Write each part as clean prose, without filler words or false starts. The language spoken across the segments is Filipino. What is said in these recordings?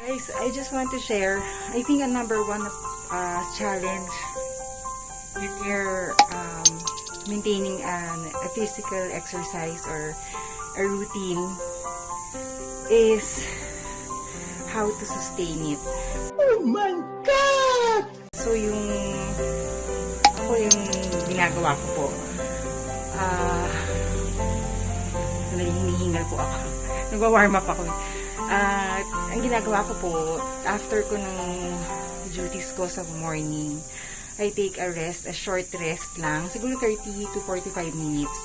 Guys, I just want to share, I think a number one challenge if you're maintaining a physical exercise or a routine is how to sustain it. Oh my God! So yung ginagawa ko po, hinihingal po ako. Nagwa-warm up ako. Ang ginagawa ko po, after ko ng duties ko sa morning, I take a rest, a short rest lang, siguro 30 to 45 minutes.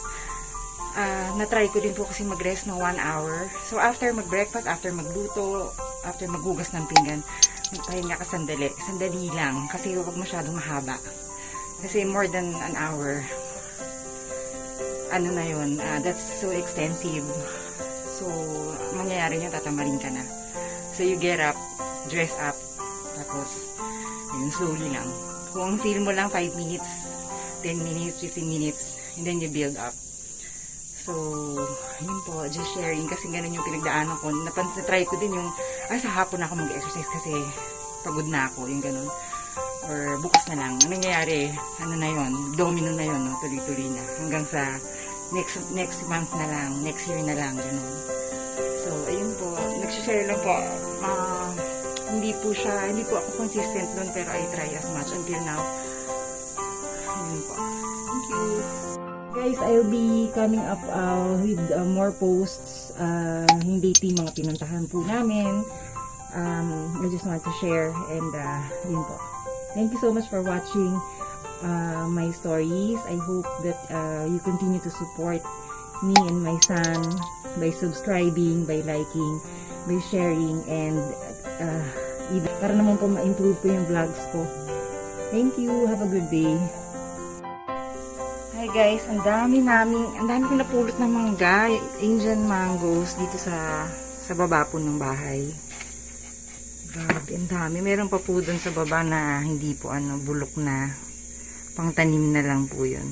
Na-try ko din po kasi mag-rest ng 1 hour. So, after mag-breakfast, after magluto, after maghugas ng pinggan, magpahinga ka sandali. Sandali lang, kasi huwag masyadong mahaba. Kasi more than an hour, ano na yun, that's so extensive. So, mangyayari niya, tatamarin ka na. So, you get up, dress up, tapos, yun, slowly lang. Kung feel mo lang 5 minutes, 10 minutes, 15 minutes, and then you build up. So, yun po, just sharing, kasi ganun yung pinagdaanan ko. Try ko din yung, sa hapon ako mag-exercise kasi pagod na ako, yung ganun. Or bukas na lang. Ang nangyayari, ano na yun, domino na yun, no? Tuloy-tuloy na. Hanggang sa next month na lang, next year na lang, ganun. So, ayun po, nagsishare lang po. Hindi po ako consistent doon, pero I try as much until now. Ayun po. Thank you. Guys, I'll be coming up with more posts. Hindi mga pinuntahan po namin. I just want to share and yun po. Thank you so much for watching my stories. I hope that you continue to support me and my son by subscribing, by liking, by sharing, and para naman po ma-improve po yung vlogs ko. Thank you. Have a good day. Hi guys, ang dami ko napulot ng mangga, Indian mangoes dito sa baba po ng bahay. Grabe, ang dami. Meron pa po dun sa baba na hindi po bulok na, pang tanim na lang po yun.